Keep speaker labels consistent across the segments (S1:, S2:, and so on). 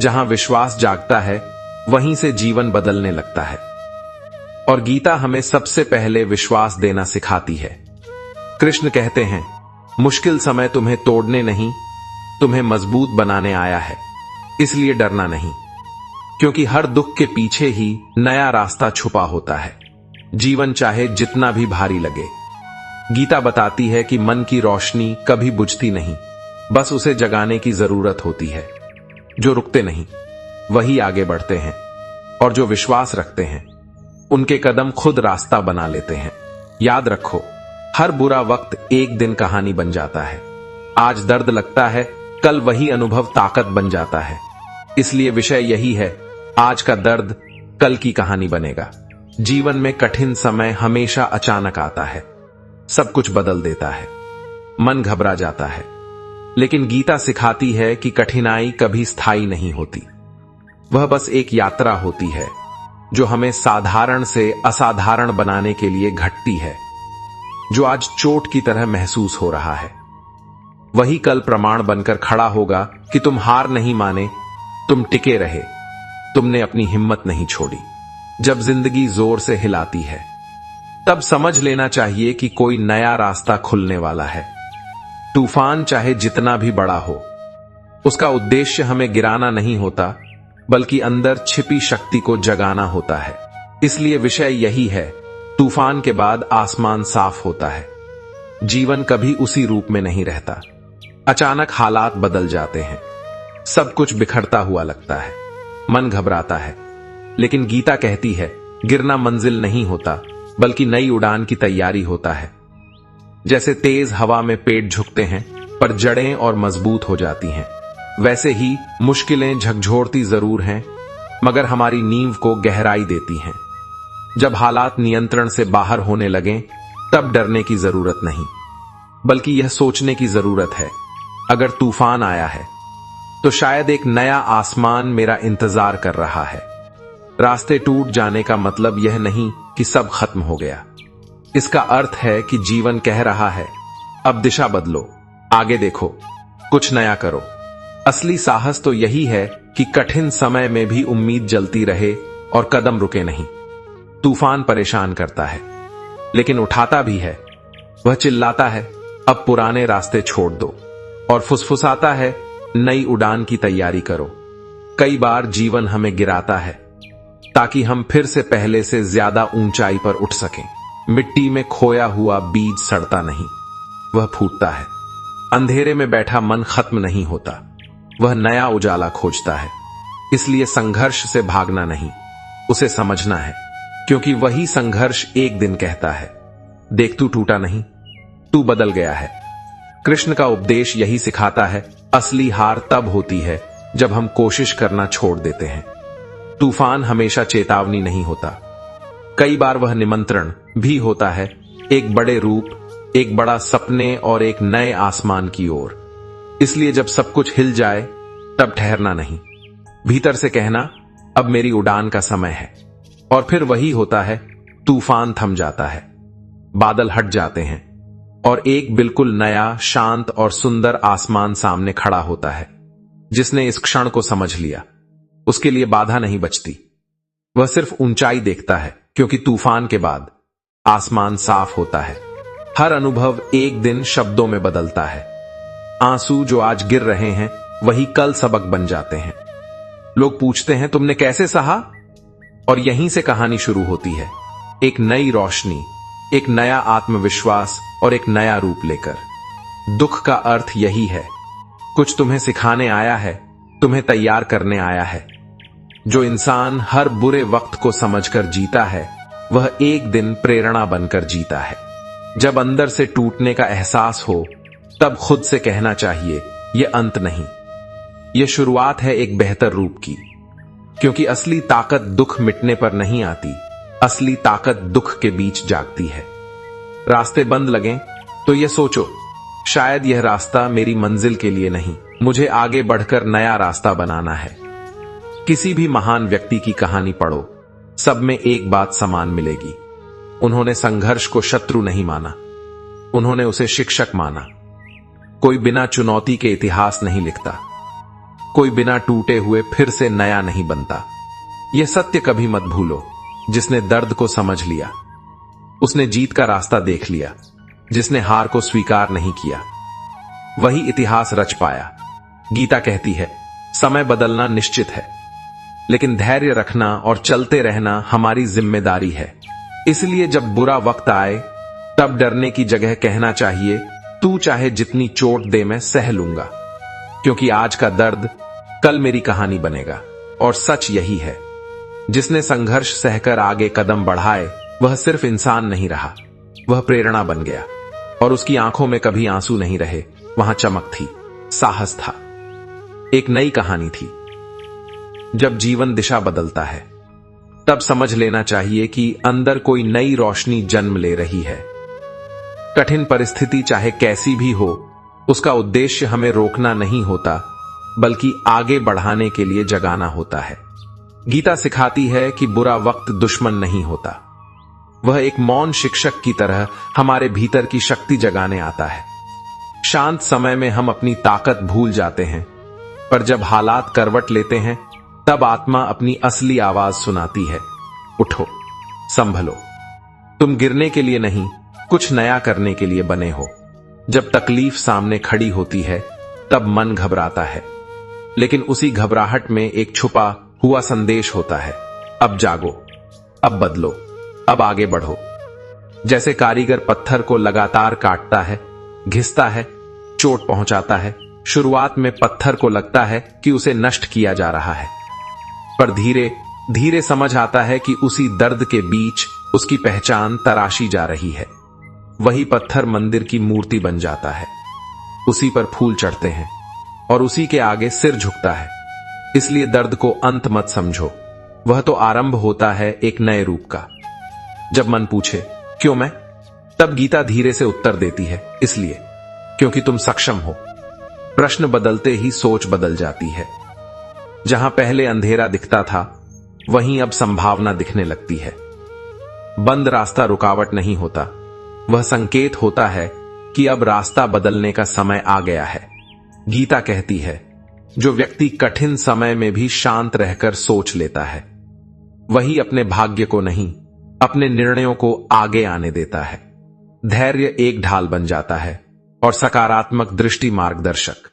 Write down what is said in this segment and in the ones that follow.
S1: जहां विश्वास जागता है वहीं से जीवन बदलने लगता है। और गीता हमें सबसे पहले विश्वास देना सिखाती है। कृष्ण कहते हैं, मुश्किल समय तुम्हें तोड़ने नहीं, तुम्हें मजबूत बनाने आया है, इसलिए डरना नहीं, क्योंकि हर दुख के पीछे ही नया रास्ता छुपा होता है, जीवन चाहे जितना भी भारी लगे। गीता बताती है कि मन की रोशनी कभी बुझती नहीं, बस उसे जगाने की जरूरत होती है। जो रुकते नहीं वही आगे बढ़ते हैं, और जो विश्वास रखते हैं उनके कदम खुद रास्ता बना लेते हैं। याद रखो, हर बुरा वक्त एक दिन कहानी बन जाता है। आज दर्द लगता है, कल वही अनुभव ताकत बन जाता है। इसलिए विषय यही है, आज का दर्द कल की कहानी बनेगा। जीवन में कठिन समय हमेशा अचानक आता है, सब कुछ बदल देता है, मन घबरा जाता है। लेकिन गीता सिखाती है कि कठिनाई कभी स्थायी नहीं होती, वह बस एक यात्रा होती है जो हमें साधारण से असाधारण बनाने के लिए घटती है। जो आज चोट की तरह महसूस हो रहा है, वही कल प्रमाण बनकर खड़ा होगा कि तुम हार नहीं माने, तुम टिके रहे, तुमने अपनी हिम्मत नहीं छोड़ी। जब जिंदगी जोर से हिलाती है, तब समझ लेना चाहिए कि कोई नया रास्ता खुलने वाला है। तूफान चाहे जितना भी बड़ा हो, उसका उद्देश्य हमें गिराना नहीं होता, बल्कि अंदर छिपी शक्ति को जगाना होता है। इसलिए विषय यही है, तूफान के बाद आसमान साफ होता है। जीवन कभी उसी रूप में नहीं रहता, अचानक हालात बदल जाते हैं, सब कुछ बिखरता हुआ लगता है, मन घबराता है। लेकिन गीता कहती है, गिरना मंजिल नहीं होता, बल्कि नई उड़ान की तैयारी होता है। जैसे तेज हवा में पेड़ झुकते हैं पर जड़ें और मजबूत हो जाती हैं, वैसे ही मुश्किलें झकझोरती जरूर हैं, मगर हमारी नींव को गहराई देती हैं। जब हालात नियंत्रण से बाहर होने लगें, तब डरने की जरूरत नहीं, बल्कि यह सोचने की जरूरत है, अगर तूफान आया है तो शायद एक नया आसमान मेरा इंतजार कर रहा है। रास्ते टूट जाने का मतलब यह नहीं कि सब खत्म हो गया, इसका अर्थ है कि जीवन कह रहा है, अब दिशा बदलो, आगे देखो, कुछ नया करो। असली साहस तो यही है कि कठिन समय में भी उम्मीद जलती रहे और कदम रुके नहीं। तूफान परेशान करता है, लेकिन उठाता भी है। वह चिल्लाता है, अब पुराने रास्ते छोड़ दो, और फुसफुसाता है, नई उड़ान की तैयारी करो। कई बार जीवन हमें गिराता है ताकि हम फिर से पहले से ज्यादा ऊंचाई पर उठ सकें। मिट्टी में खोया हुआ बीज सड़ता नहीं, वह फूटता है। अंधेरे में बैठा मन खत्म नहीं होता, वह नया उजाला खोजता है। इसलिए संघर्ष से भागना नहीं, उसे समझना है, क्योंकि वही संघर्ष एक दिन कहता है, देख तू टूटा नहीं, तू बदल गया है। कृष्ण का उपदेश यही सिखाता है, असली हार तब होती है जब हम कोशिश करना छोड़ देते हैं। तूफान हमेशा चेतावनी नहीं होता, कई बार वह निमंत्रण भी होता है, एक बड़े रूप, एक बड़ा सपने और एक नए आसमान की ओर। इसलिए जब सब कुछ हिल जाए, तब ठहरना नहीं, भीतर से कहना, अब मेरी उड़ान का समय है। और फिर वही होता है, तूफान थम जाता है, बादल हट जाते हैं, और एक बिल्कुल नया, शांत और सुंदर आसमान सामने खड़ा होता है। जिसने इस क्षण को समझ लिया, उसके लिए बाधा नहीं बचती, वह सिर्फ ऊंचाई देखता है, क्योंकि तूफान के बाद आसमान साफ होता है। हर अनुभव एक दिन शब्दों में बदलता है। आंसू जो आज गिर रहे हैं, वही कल सबक बन जाते हैं। लोग पूछते हैं, तुमने कैसे सहा? और यहीं से कहानी शुरू होती है, एक नई रोशनी, एक नया आत्मविश्वास और एक नया रूप लेकर। दुख का अर्थ यही है, कुछ तुम्हें सिखाने आया है, तुम्हें तैयार करने आया है। जो इंसान हर बुरे वक्त को समझकर जीता है, वह एक दिन प्रेरणा बनकर जीता है। जब अंदर से टूटने का एहसास हो, तब खुद से कहना चाहिए, यह अंत नहीं, यह शुरुआत है एक बेहतर रूप की। क्योंकि असली ताकत दुख मिटने पर नहीं आती, असली ताकत दुख के बीच जागती है। रास्ते बंद लगें तो यह सोचो, शायद यह रास्ता मेरी मंजिल के लिए नहीं, मुझे आगे बढ़कर नया रास्ता बनाना है। किसी भी महान व्यक्ति की कहानी पढ़ो, सब में एक बात समान मिलेगी, उन्होंने संघर्ष को शत्रु नहीं माना, उन्होंने उसे शिक्षक माना। कोई बिना चुनौती के इतिहास नहीं लिखता, कोई बिना टूटे हुए फिर से नया नहीं बनता। यह सत्य कभी मत भूलो। जिसने दर्द को समझ लिया उसने जीत का रास्ता देख लिया। जिसने हार को स्वीकार नहीं किया वही इतिहास रच पाया। गीता कहती है, समय बदलना निश्चित है, लेकिन धैर्य रखना और चलते रहना हमारी जिम्मेदारी है। इसलिए जब बुरा वक्त आए तब डरने की जगह कहना चाहिए, तू चाहे जितनी चोट दे मैं सह लूंगा, क्योंकि आज का दर्द कल मेरी कहानी बनेगा। और सच यही है, जिसने संघर्ष सहकर आगे कदम बढ़ाए वह सिर्फ इंसान नहीं रहा, वह प्रेरणा बन गया। और उसकी आंखों में कभी आंसू नहीं रहे, वहां चमक थी, साहस था, एक नई कहानी थी। जब जीवन दिशा बदलता है तब समझ लेना चाहिए कि अंदर कोई नई रोशनी जन्म ले रही है। कठिन परिस्थिति चाहे कैसी भी हो, उसका उद्देश्य हमें रोकना नहीं होता, बल्कि आगे बढ़ाने के लिए जगाना होता है। गीता सिखाती है कि बुरा वक्त दुश्मन नहीं होता, वह एक मौन शिक्षक की तरह हमारे भीतर की शक्ति जगाने आता है। शांत समय में हम अपनी ताकत भूल जाते हैं, पर जब हालात करवट लेते हैं तब आत्मा अपनी असली आवाज सुनाती है, उठो, संभलो, तुम गिरने के लिए नहीं, कुछ नया करने के लिए बने हो। जब तकलीफ सामने खड़ी होती है तब मन घबराता है, लेकिन उसी घबराहट में एक छुपा हुआ संदेश होता है, अब जागो, अब बदलो, अब आगे बढ़ो। जैसे कारीगर पत्थर को लगातार काटता है, घिसता है, चोट पहुंचाता है। शुरुआत में पत्थर को लगता है कि उसे नष्ट किया जा रहा है, पर धीरे धीरे समझ आता है कि उसी दर्द के बीच उसकी पहचान तराशी जा रही है। वही पत्थर मंदिर की मूर्ति बन जाता है, उसी पर फूल चढ़ते हैं और उसी के आगे सिर झुकता है। इसलिए दर्द को अंत मत समझो, वह तो आरंभ होता है एक नए रूप का। जब मन पूछे क्यों मैं, तब गीता धीरे से उत्तर देती है, इसलिए क्योंकि तुम सक्षम हो। प्रश्न बदलते ही सोच बदल जाती है। जहां पहले अंधेरा दिखता था वहीं अब संभावना दिखने लगती है। बंद रास्ता रुकावट नहीं होता, वह संकेत होता है कि अब रास्ता बदलने का समय आ गया है। गीता कहती है, जो व्यक्ति कठिन समय में भी शांत रहकर सोच लेता है वही अपने भाग्य को नहीं, अपने निर्णयों को आगे आने देता है। धैर्य एक ढाल बन जाता है और सकारात्मक दृष्टि मार्गदर्शक।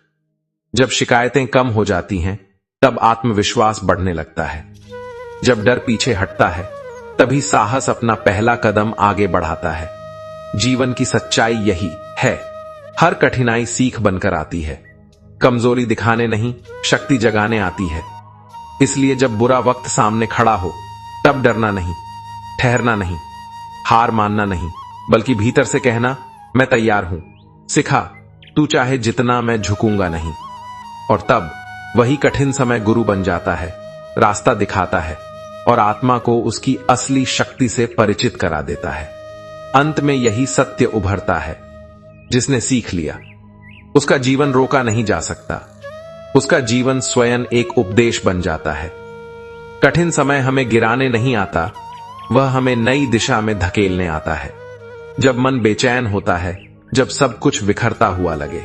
S1: जब शिकायतें कम हो जाती हैं तब आत्मविश्वास बढ़ने लगता है। जब डर पीछे हटता है तभी साहस अपना पहला कदम आगे बढ़ाता है। जीवन की सच्चाई यही है, हर कठिनाई सीख बनकर आती है, कमजोरी दिखाने नहीं, शक्ति जगाने आती है। इसलिए जब बुरा वक्त सामने खड़ा हो तब डरना नहीं, ठहरना नहीं, हार मानना नहीं, बल्कि भीतर से कहना, मैं तैयार हूं, सिखा, तू चाहे जितना, मैं झुकूंगा नहीं। और तब वही कठिन समय गुरु बन जाता है, रास्ता दिखाता है और आत्मा को उसकी असली शक्ति से परिचित करा देता है। अंत में यही सत्य उभरता है, जिसने सीख लिया उसका जीवन रोका नहीं जा सकता, उसका जीवन स्वयं एक उपदेश बन जाता है। कठिन समय हमें गिराने नहीं आता, वह हमें नई दिशा में धकेलने आता है। जब मन बेचैन होता है, जब सब कुछ बिखरता हुआ लगे,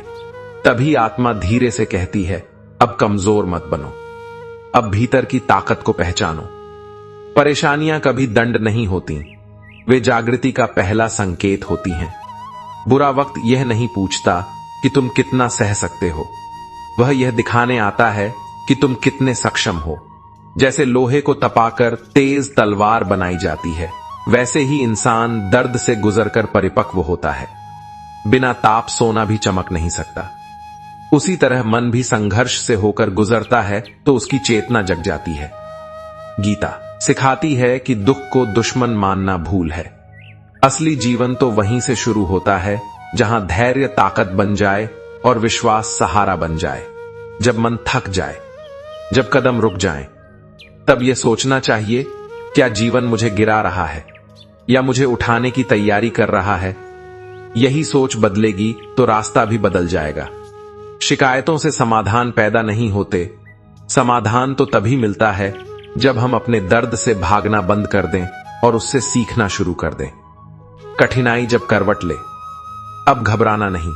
S1: तभी आत्मा धीरे से कहती है, अब कमजोर मत बनो, अब भीतर की ताकत को पहचानो। परेशानियां कभी दंड नहीं होती, वे जागृति का पहला संकेत होती हैं। बुरा वक्त यह नहीं पूछता कि तुम कितना सह सकते हो, वह यह दिखाने आता है कि तुम कितने सक्षम हो। जैसे लोहे को तपाकर तेज तलवार बनाई जाती है, वैसे ही इंसान दर्द से गुजरकर परिपक्व होता है। बिना ताप सोना भी चमक नहीं सकता। उसी तरह मन भी संघर्ष से होकर गुजरता है तो उसकी चेतना जग जाती है। गीता सिखाती है कि दुख को दुश्मन मानना भूल है। असली जीवन तो वहीं से शुरू होता है जहां धैर्य ताकत बन जाए और विश्वास सहारा बन जाए। जब मन थक जाए, जब कदम रुक जाए, तब यह सोचना चाहिए, क्या जीवन मुझे गिरा रहा है या मुझे उठाने की तैयारी कर रहा है? यही सोच बदलेगी तो रास्ता भी बदल जाएगा। शिकायतों से समाधान पैदा नहीं होते, समाधान तो तभी मिलता है जब हम अपने दर्द से भागना बंद कर दें और उससे सीखना शुरू कर दें। कठिनाई जब करवट ले, अब घबराना नहीं,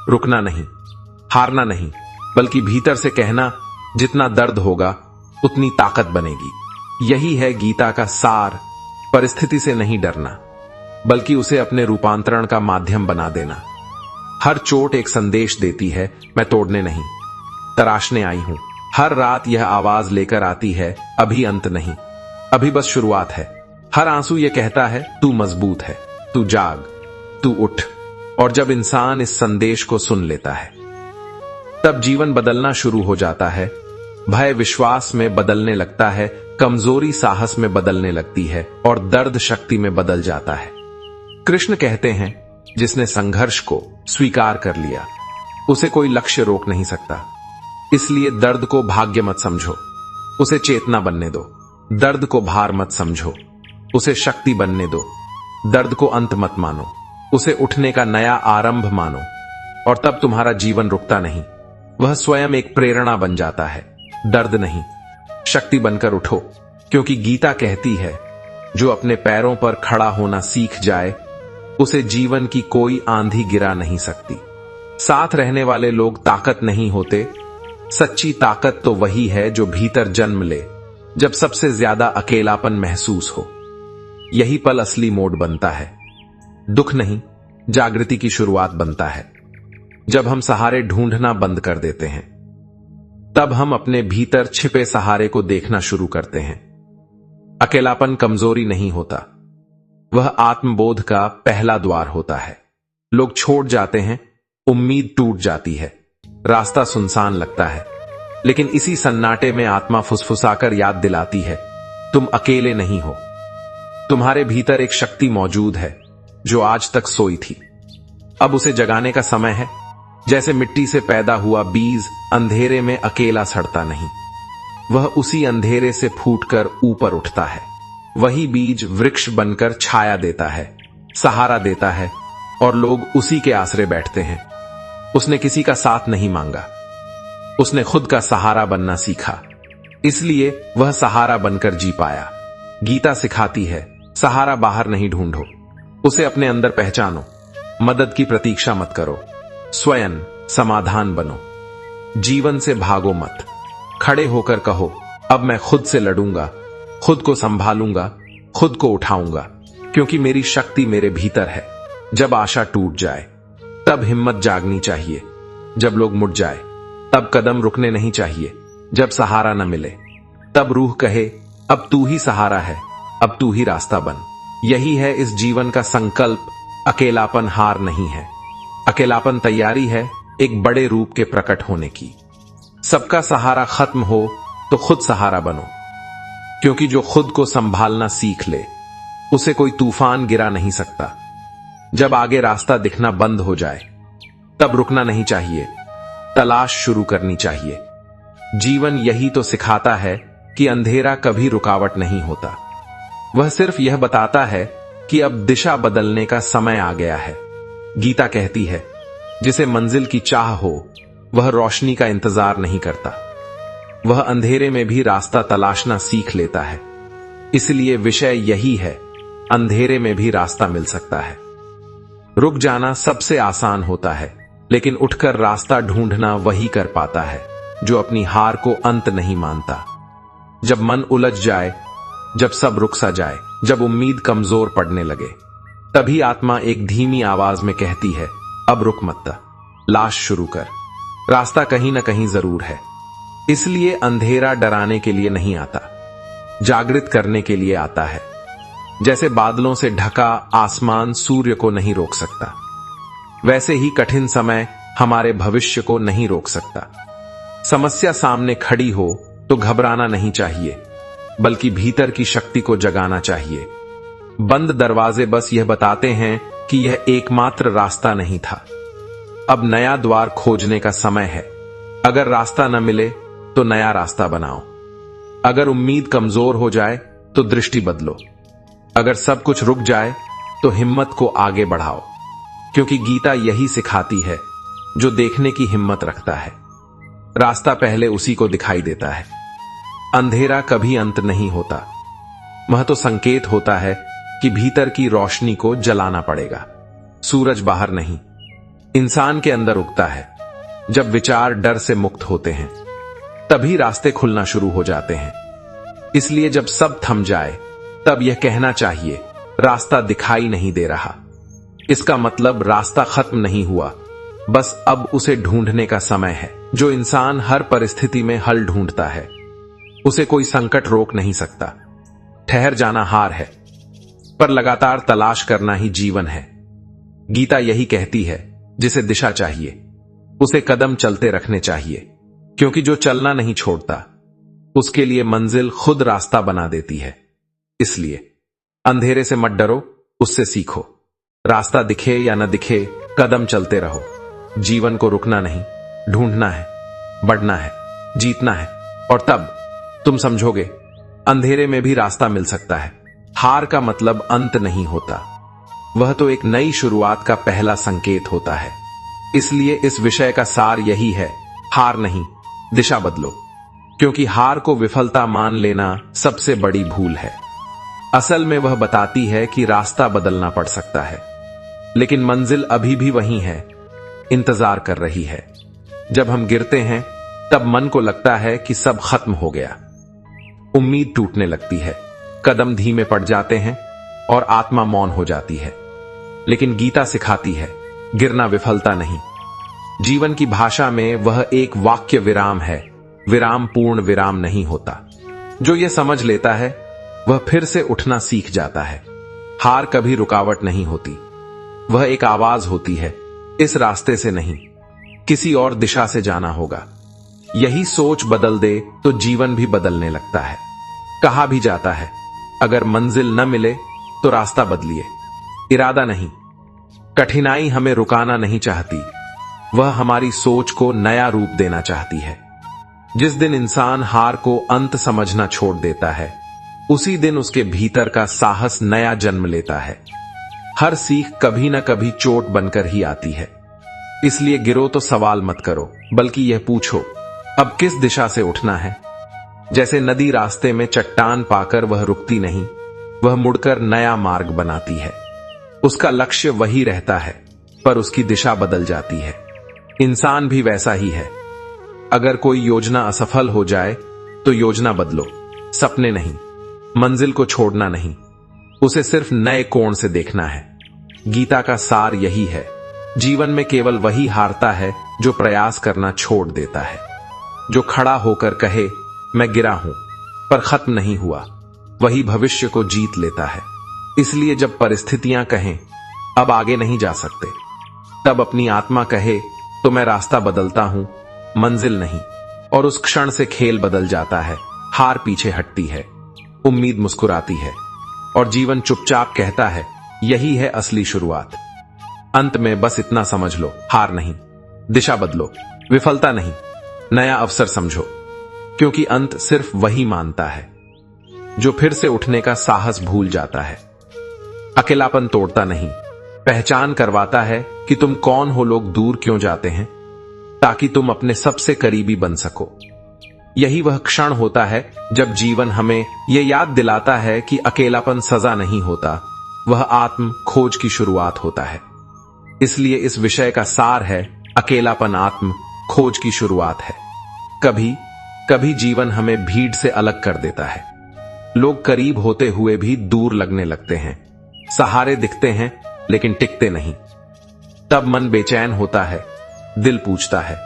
S1: रुकना नहीं, हारना नहीं, बल्कि भीतर से कहना, जितना दर्द होगा उतनी ताकत बनेगी। यही है गीता का सार, परिस्थिति से नहीं डरना, बल्कि उसे अपने रूपांतरण का माध्यम बना देना। हर चोट एक संदेश देती है, मैं तोड़ने नहीं, तराशने आई हूं। हर रात यह आवाज लेकर आती है, अभी अंत नहीं, अभी बस शुरुआत है। हर आंसू यह कहता है, तू मजबूत है, तू जाग, तू उठ। और जब इंसान इस संदेश को सुन लेता है, तब जीवन बदलना शुरू हो जाता है। भय विश्वास में बदलने लगता है, कमजोरी साहस में बदलने लगती है, और दर्द शक्ति में बदल जाता है। कृष्ण कहते हैं, जिसने संघर्ष को स्वीकार कर लिया, उसे कोई लक्ष्य रोक नहीं सकता। इसलिए दर्द को भाग्य मत समझो, उसे चेतना बनने दो। दर्द को भार मत समझो, उसे शक्ति बनने दो। दर्द को अंत मत मानो, उसे उठने का नया आरंभ मानो। और तब तुम्हारा जीवन रुकता नहीं, वह स्वयं एक प्रेरणा बन जाता है। दर्द नहीं, शक्ति बनकर उठो, क्योंकि गीता कहती है, जो अपने पैरों पर खड़ा होना सीख जाए, उसे जीवन की कोई आंधी गिरा नहीं सकती। साथ रहने वाले लोग ताकत नहीं होते, सच्ची ताकत तो वही है जो भीतर जन्म ले, जब सबसे ज्यादा अकेलापन महसूस हो। यही पल असली मोड़ बनता है। दुख नहीं, जागृति की शुरुआत बनता है। जब हम सहारे ढूंढना बंद कर देते हैं, तब हम अपने भीतर छिपे सहारे को देखना शुरू करते हैं। अकेलापन कमजोरी नहीं होता, वह आत्मबोध का पहला द्वार होता है। लोग छोड़ जाते हैं, उम्मीद टूट जाती है, रास्ता सुनसान लगता है, लेकिन इसी सन्नाटे में आत्मा फुसफुसाकर याद दिलाती है, तुम अकेले नहीं हो। तुम्हारे भीतर एक शक्ति मौजूद है जो आज तक सोई थी। अब उसे जगाने का समय है। जैसे मिट्टी से पैदा हुआ बीज अंधेरे में अकेला सड़ता नहीं, वह उसी अंधेरे से फूटकर ऊपर उठता है। वही बीज वृक्ष बनकर छाया देता है, सहारा देता है, और लोग उसी के आसरे बैठते हैं। उसने किसी का साथ नहीं मांगा, उसने खुद का सहारा बनना सीखा, इसलिए वह सहारा बनकर जी पाया। गीता सिखाती है, सहारा बाहर नहीं ढूंढो, उसे अपने अंदर पहचानो। मदद की प्रतीक्षा मत करो, स्वयं समाधान बनो। जीवन से भागो मत, खड़े होकर कहो, अब मैं खुद से लड़ूंगा, खुद को संभालूंगा, खुद को उठाऊंगा, क्योंकि मेरी शक्ति मेरे भीतर है। जब आशा टूट जाए, तब हिम्मत जागनी चाहिए। जब लोग मुड़ जाए, तब कदम रुकने नहीं चाहिए। जब सहारा न मिले, तब रूह कहे, अब तू ही सहारा है, अब तू ही रास्ता बन। यही है इस जीवन का संकल्प। अकेलापन हार नहीं है, अकेलापन तैयारी है एक बड़े रूप के प्रकट होने की। सबका सहारा खत्म हो तो खुद सहारा बनो, क्योंकि जो खुद को संभालना सीख ले, उसे कोई तूफान गिरा नहीं सकता। जब आगे रास्ता दिखना बंद हो जाए, तब रुकना नहीं चाहिए, तलाश शुरू करनी चाहिए। जीवन यही तो सिखाता है कि अंधेरा कभी रुकावट नहीं होता। वह सिर्फ यह बताता है कि अब दिशा बदलने का समय आ गया है। गीता कहती है, जिसे मंजिल की चाह हो, वह रोशनी का इंतजार नहीं करता, वह अंधेरे में भी रास्ता तलाशना सीख लेता है। इसलिए विषय यही है, अंधेरे में भी रास्ता मिल सकता है। रुक जाना सबसे आसान होता है, लेकिन उठकर रास्ता ढूंढना वही कर पाता है जो अपनी हार को अंत नहीं मानता। जब मन उलझ जाए, जब सब रुक सा जाए, जब उम्मीद कमजोर पड़ने लगे, तभी आत्मा एक धीमी आवाज में कहती है, अब रुक मत, लाश शुरू कर। रास्ता कहीं ना कहीं जरूर है। इसलिए अंधेरा डराने के लिए नहीं आता, जागृत करने के लिए आता है। जैसे बादलों से ढका आसमान सूर्य को नहीं रोक सकता, वैसे ही कठिन समय हमारे भविष्य को नहीं रोक सकता। समस्या सामने खड़ी हो तो घबराना नहीं चाहिए, बल्कि भीतर की शक्ति को जगाना चाहिए। बंद दरवाजे बस यह बताते हैं कि यह एकमात्र रास्ता नहीं था। अब नया द्वार खोजने का समय है। अगर रास्ता न मिले तो नया रास्ता बनाओ। अगर उम्मीद कमजोर हो जाए तो दृष्टि बदलो। अगर सब कुछ रुक जाए तो हिम्मत को आगे बढ़ाओ, क्योंकि गीता यही सिखाती है, जो देखने की हिम्मत रखता है, रास्ता पहले उसी को दिखाई देता है। अंधेरा कभी अंत नहीं होता, वह तो संकेत होता है कि भीतर की रोशनी को जलाना पड़ेगा। सूरज बाहर नहीं, इंसान के अंदर उगता है। जब विचार डर से मुक्त होते हैं, तभी रास्ते खुलना शुरू हो जाते हैं। इसलिए जब सब थम जाए तब यह कहना चाहिए, रास्ता दिखाई नहीं दे रहा। इसका मतलब रास्ता खत्म नहीं हुआ, बस अब उसे ढूंढने का समय है। जो इंसान हर परिस्थिति में हल ढूंढता है उसे कोई संकट रोक नहीं सकता। ठहर जाना हार है, पर लगातार तलाश करना ही जीवन है। गीता यही कहती है, जिसे दिशा चाहिए उसे कदम चलते रखने चाहिए, क्योंकि जो चलना नहीं छोड़ता उसके लिए मंजिल खुद रास्ता बना देती है। इसलिए अंधेरे से मत डरो, उससे सीखो। रास्ता दिखे या न दिखे, कदम चलते रहो। जीवन को रुकना नहीं, ढूंढना है, बढ़ना है, जीतना है। और तब तुम समझोगे अंधेरे में भी रास्ता मिल सकता है। हार का मतलब अंत नहीं होता, वह तो एक नई शुरुआत का पहला संकेत होता है। इसलिए इस विषय का सार यही है, हार नहीं, दिशा बदलो। क्योंकि हार को विफलता मान लेना सबसे बड़ी भूल है। असल में वह बताती है कि रास्ता बदलना पड़ सकता है, लेकिन मंजिल अभी भी वही है, इंतजार कर रही है। जब हम गिरते हैं तब मन को लगता है कि सब खत्म हो गया। उम्मीद टूटने लगती है, कदम धीमे पड़ जाते हैं और आत्मा मौन हो जाती है। लेकिन गीता सिखाती है, गिरना विफलता नहीं। जीवन की भाषा में वह एक वाक्य विराम है, विराम पूर्ण विराम नहीं होता। जो यह समझ लेता है वह फिर से उठना सीख जाता है। हार कभी रुकावट नहीं होती, वह एक आवाज होती है, इस रास्ते से नहीं, किसी और दिशा से जाना होगा। यही सोच बदल दे तो जीवन भी बदलने लगता है। कहा भी जाता है, अगर मंजिल न मिले तो रास्ता बदलिए, इरादा नहीं। कठिनाई हमें रुकाना नहीं चाहती, वह हमारी सोच को नया रूप देना चाहती है। जिस दिन इंसान हार को अंत समझना छोड़ देता है, उसी दिन उसके भीतर का साहस नया जन्म लेता है। हर सीख कभी न कभी चोट बनकर ही आती है। इसलिए गिरो तो सवाल मत करो, बल्कि यह पूछो, अब किस दिशा से उठना है। जैसे नदी रास्ते में चट्टान पाकर वह रुकती नहीं, वह मुड़कर नया मार्ग बनाती है। उसका लक्ष्य वही रहता है, पर उसकी दिशा बदल जाती है। इंसान भी वैसा ही है। अगर कोई योजना असफल हो जाए तो योजना बदलो, सपने नहीं। मंजिल को छोड़ना नहीं, उसे सिर्फ नए कोण से देखना है। गीता का सार यही है, जीवन में केवल वही हारता है जो प्रयास करना छोड़ देता है। जो खड़ा होकर कहे, मैं गिरा हूं पर खत्म नहीं हुआ, वही भविष्य को जीत लेता है। इसलिए जब परिस्थितियां कहें अब आगे नहीं जा सकते, तब अपनी आत्मा कहे, तो मैं रास्ता बदलता हूं, मंजिल नहीं। और उस क्षण से खेल बदल जाता है। हार पीछे हटती है, उम्मीद मुस्कुराती है, और जीवन चुपचाप कहता है, यही है असली शुरुआत। अंत में बस इतना समझ लो, हार नहीं, दिशा बदलो, विफलता नहीं, नया अवसर समझो। क्योंकि अंत सिर्फ वही मानता है जो फिर से उठने का साहस भूल जाता है। अकेलापन तोड़ता नहीं, पहचान करवाता है कि तुम कौन हो। लोग दूर क्यों जाते हैं? ताकि तुम अपने सबसे करीबी बन सको। यही वह क्षण होता है जब जीवन हमें यह याद दिलाता है कि अकेलापन सजा नहीं होता, वह आत्म खोज की शुरुआत होता है। इसलिए इस विषय का सार है, अकेलापन आत्म खोज की शुरुआत है। कभी कभी जीवन हमें भीड़ से अलग कर देता है। लोग करीब होते हुए भी दूर लगने लगते हैं। सहारे दिखते हैं लेकिन टिकते नहीं। तब मन बेचैन होता है, दिल पूछता है,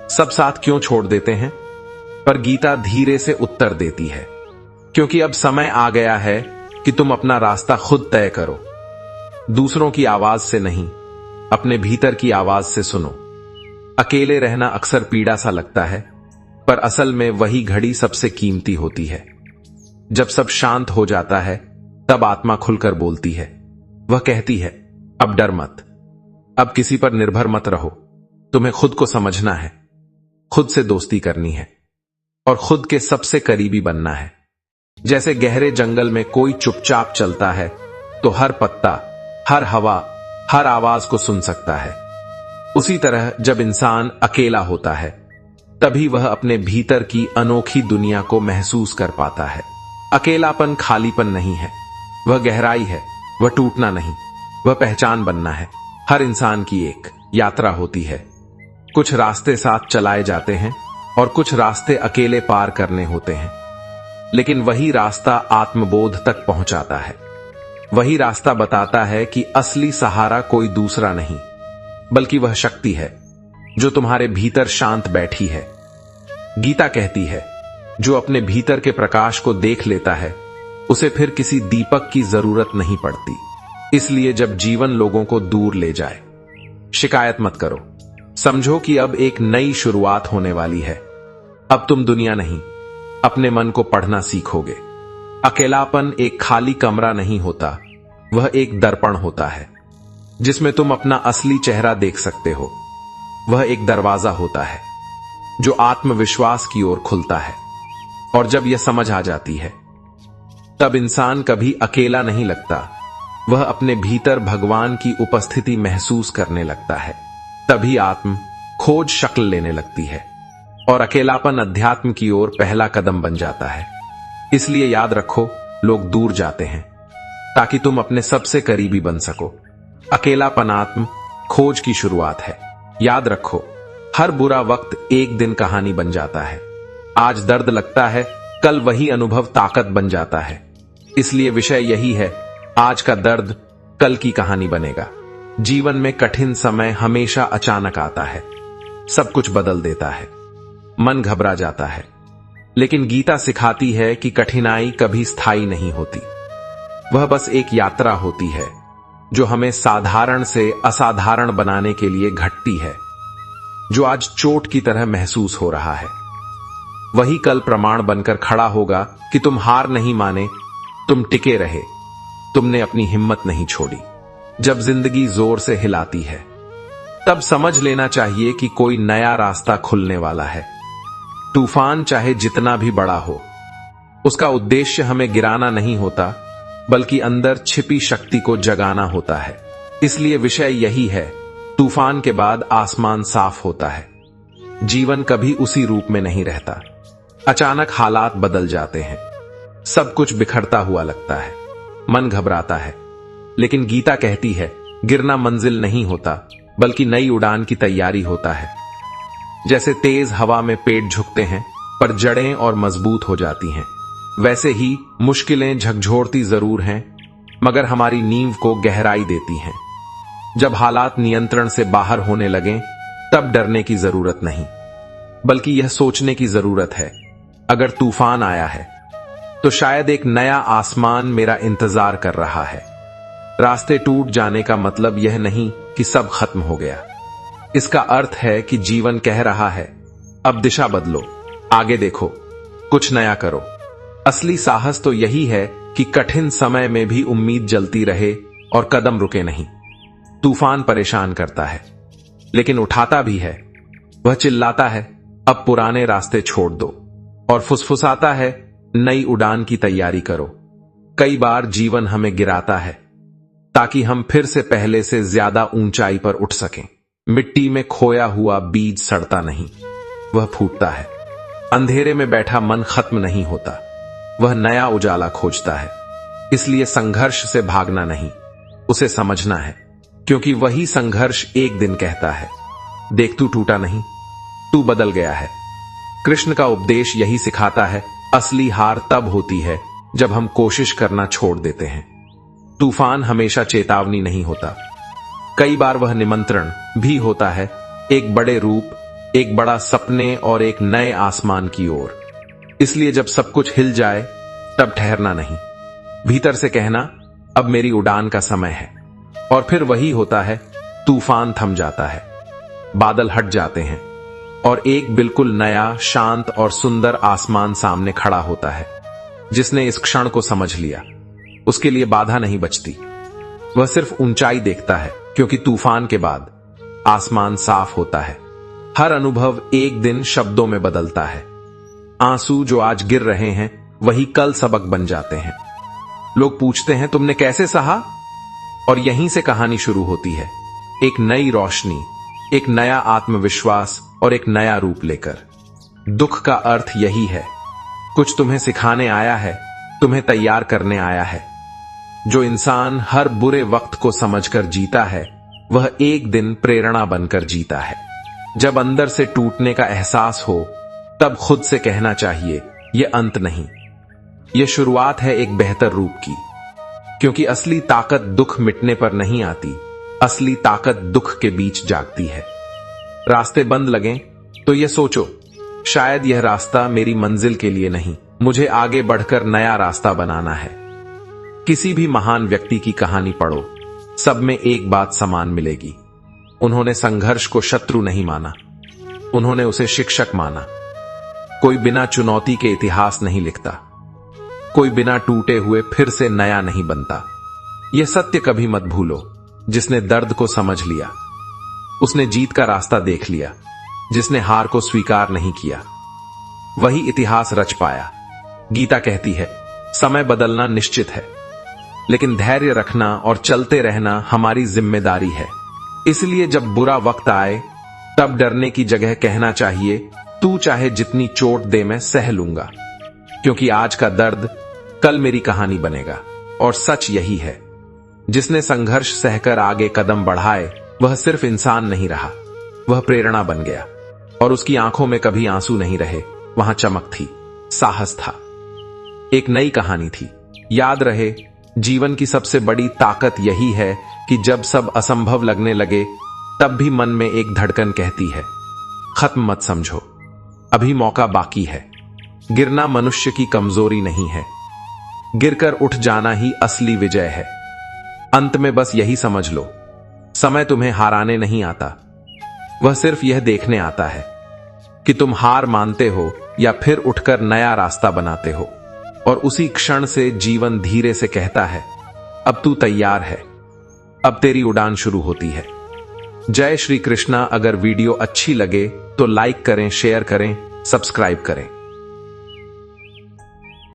S1: सब साथ क्यों छोड़ देते हैं? पर गीता धीरे से उत्तर देती है, क्योंकि अब समय आ गया है कि तुम अपना रास्ता खुद तय करो। दूसरों की आवाज से नहीं, अपने भीतर की आवाज से सुनो। अकेले रहना अक्सर पीड़ा सा लगता है, पर असल में वही घड़ी सबसे कीमती होती है। जब सब शांत हो जाता है, तब आत्मा खुलकर बोलती है। वह कहती है, अब डर मत, अब किसी पर निर्भर मत रहो। तुम्हें खुद को समझना है, खुद से दोस्ती करनी है, और खुद के सबसे करीबी बनना है। जैसे गहरे जंगल में कोई चुपचाप चलता है, तो हर पत्ता, हर हवा, हर आवाज को सुन सकता है। उसी तरह जब इंसान अकेला होता है, तभी वह अपने भीतर की अनोखी दुनिया को महसूस कर पाता है। अकेलापन खालीपन नहीं है, वह गहराई है। वह टूटना नहीं, वह पहचान बनना है। हर इंसान की एक यात्रा होती है। कुछ रास्ते साथ चलाए जाते हैं, और कुछ रास्ते अकेले पार करने होते हैं, लेकिन वही रास्ता आत्मबोध तक पहुंचाता है। वही रास्ता बताता है कि असली सहारा कोई दूसरा नहीं, बल्कि वह शक्ति है जो तुम्हारे भीतर शांत बैठी है। गीता कहती है, जो अपने भीतर के प्रकाश को देख लेता है उसे फिर किसी दीपक की जरूरत नहीं पड़ती। इसलिए जब जीवन लोगों को दूर ले जाए, शिकायत मत करो। समझो कि अब एक नई शुरुआत होने वाली है। अब तुम दुनिया नहीं, अपने मन को पढ़ना सीखोगे। अकेलापन एक खाली कमरा नहीं होता, वह एक दर्पण होता है जिसमें तुम अपना असली चेहरा देख सकते हो। वह एक दरवाजा होता है जो आत्मविश्वास की ओर खुलता है। और जब यह समझ आ जाती है, तब इंसान कभी अकेला नहीं लगता। वह अपने भीतर भगवान की उपस्थिति महसूस करने लगता है। तभी आत्म खोज शक्ल लेने लगती है और अकेलापन अध्यात्म की ओर पहला कदम बन जाता है। इसलिए याद रखो, लोग दूर जाते हैं ताकि तुम अपने सबसे करीबी बन सको। अकेलापन आत्म खोज की शुरुआत है। याद रखो, हर बुरा वक्त एक दिन कहानी बन जाता है। आज दर्द लगता है, कल वही अनुभव ताकत बन जाता है। इसलिए विषय यही है, आज का दर्द कल की कहानी बनेगा। जीवन में कठिन समय हमेशा अचानक आता है, सब कुछ बदल देता है, मन घबरा जाता है। लेकिन गीता सिखाती है कि कठिनाई कभी स्थायी नहीं होती। वह बस एक यात्रा होती है जो हमें साधारण से असाधारण बनाने के लिए घटती है। जो आज चोट की तरह महसूस हो रहा है, वही कल प्रमाण बनकर खड़ा होगा कि तुम हार नहीं माने, तुम टिके रहे, तुमने अपनी हिम्मत नहीं छोड़ी। जब जिंदगी जोर से हिलाती है, तब समझ लेना चाहिए कि कोई नया रास्ता खुलने वाला है। तूफान चाहे जितना भी बड़ा हो, उसका उद्देश्य हमें गिराना नहीं होता, बल्कि अंदर छिपी शक्ति को जगाना होता है। इसलिए विषय यही है, तूफान के बाद आसमान साफ होता है। जीवन कभी उसी रूप में नहीं रहता। अचानक हालात बदल जाते हैं, सब कुछ बिखरता हुआ लगता है, मन घबराता है। लेकिन गीता कहती है, गिरना मंजिल नहीं होता, बल्कि नई उड़ान की तैयारी होता है। जैसे तेज हवा में पेड़ झुकते हैं पर जड़ें और मजबूत हो जाती हैं, वैसे ही मुश्किलें झकझोरती जरूर हैं, मगर हमारी नींव को गहराई देती हैं। जब हालात नियंत्रण से बाहर होने लगें, तब डरने की जरूरत नहीं, बल्कि यह सोचने की जरूरत है, अगर तूफान आया है तो शायद एक नया आसमान मेरा इंतजार कर रहा है। रास्ते टूट जाने का मतलब यह नहीं कि सब खत्म हो गया। इसका अर्थ है कि जीवन कह रहा है, अब दिशा बदलो, आगे देखो, कुछ नया करो। असली साहस तो यही है कि कठिन समय में भी उम्मीद जलती रहे और कदम रुके नहीं। तूफान परेशान करता है, लेकिन उठाता भी है। वह चिल्लाता है, अब पुराने रास्ते छोड़ दो, और फुसफुसाता है, नई उड़ान की तैयारी करो। कई बार जीवन हमें गिराता है ताकि हम फिर से पहले से ज्यादा ऊंचाई पर उठ सकें। मिट्टी में खोया हुआ बीज सड़ता नहीं, वह फूटता है। अंधेरे में बैठा मन खत्म नहीं होता, वह नया उजाला खोजता है। इसलिए संघर्ष से भागना नहीं, उसे समझना है, क्योंकि वही संघर्ष एक दिन कहता है, देख तू टूटा नहीं, तू बदल गया है। कृष्ण का उपदेश यही सिखाता है, असली हार तब होती है जब हम कोशिश करना छोड़ देते हैं। तूफान हमेशा चेतावनी नहीं होता, कई बार वह निमंत्रण भी होता है, एक बड़े रूप, एक बड़ा सपने और एक नए आसमान की ओर। इसलिए जब सब कुछ हिल जाए, तब ठहरना नहीं, भीतर से कहना, अब मेरी उड़ान का समय है। और फिर वही होता है, तूफान थम जाता है, बादल हट जाते हैं और एक बिल्कुल नया, शांत और सुंदर आसमान सामने खड़ा होता है। जिसने इस क्षण को समझ लिया, उसके लिए बाधा नहीं बचती। वह सिर्फ ऊंचाई देखता है, क्योंकि तूफान के बाद आसमान साफ होता है। हर अनुभव एक दिन शब्दों में बदलता है। आंसू जो आज गिर रहे हैं, वही कल सबक बन जाते हैं। लोग पूछते हैं, तुमने कैसे सहा? और यहीं से कहानी शुरू होती है, एक नई रोशनी, एक नया आत्मविश्वास और एक नया रूप लेकर। दुख का अर्थ यही है, कुछ तुम्हें सिखाने आया है, तुम्हें तैयार करने आया है। जो इंसान हर बुरे वक्त को समझकर जीता है, वह एक दिन प्रेरणा बनकर जीता है। जब अंदर से टूटने का एहसास हो, तब खुद से कहना चाहिए, यह अंत नहीं, यह शुरुआत है एक बेहतर रूप की। क्योंकि असली ताकत दुख मिटने पर नहीं आती, असली ताकत दुख के बीच जागती है। रास्ते बंद लगें तो यह सोचो, शायद यह रास्ता मेरी मंजिल के लिए नहीं, मुझे आगे बढ़कर नया रास्ता बनाना है। किसी भी महान व्यक्ति की कहानी पढ़ो, सब में एक बात समान मिलेगी। उन्होंने संघर्ष को शत्रु नहीं माना, उन्होंने उसे शिक्षक माना। कोई बिना चुनौती के इतिहास नहीं लिखता, कोई बिना टूटे हुए फिर से नया नहीं बनता। यह सत्य कभी मत भूलो, जिसने दर्द को समझ लिया उसने जीत का रास्ता देख लिया, जिसने हार को स्वीकार नहीं किया वही इतिहास रच पाया। गीता कहती है, समय बदलना निश्चित है, लेकिन धैर्य रखना और चलते रहना हमारी जिम्मेदारी है। इसलिए जब बुरा वक्त आए तब डरने की जगह कहना चाहिए, तू चाहे जितनी चोट दे मैं सह लूंगा, क्योंकि आज का दर्द कल मेरी कहानी बनेगा। और सच यही है, जिसने संघर्ष सहकर आगे कदम बढ़ाए वह सिर्फ इंसान नहीं रहा, वह प्रेरणा बन गया। और उसकी आंखों में कभी आंसू नहीं रहे, वहां चमक थी, साहस था, एक नई कहानी थी। याद रहे, जीवन की सबसे बड़ी ताकत यही है कि जब सब असंभव लगने लगे तब भी मन में एक धड़कन कहती है, खत्म मत समझो, अभी मौका बाकी है। गिरना मनुष्य की कमजोरी नहीं है, गिरकर उठ जाना ही असली विजय है। अंत में बस यही समझ लो, समय तुम्हें हाराने नहीं आता, वह सिर्फ यह देखने आता है कि तुम हार मानते हो या फिर उठकर नया रास्ता बनाते हो। और उसी क्षण से जीवन धीरे से कहता है, अब तू तैयार है, अब तेरी उड़ान शुरू होती है। जय श्री कृष्णा। अगर वीडियो अच्छी लगे तो लाइक करें, शेयर करें, सब्सक्राइब करें।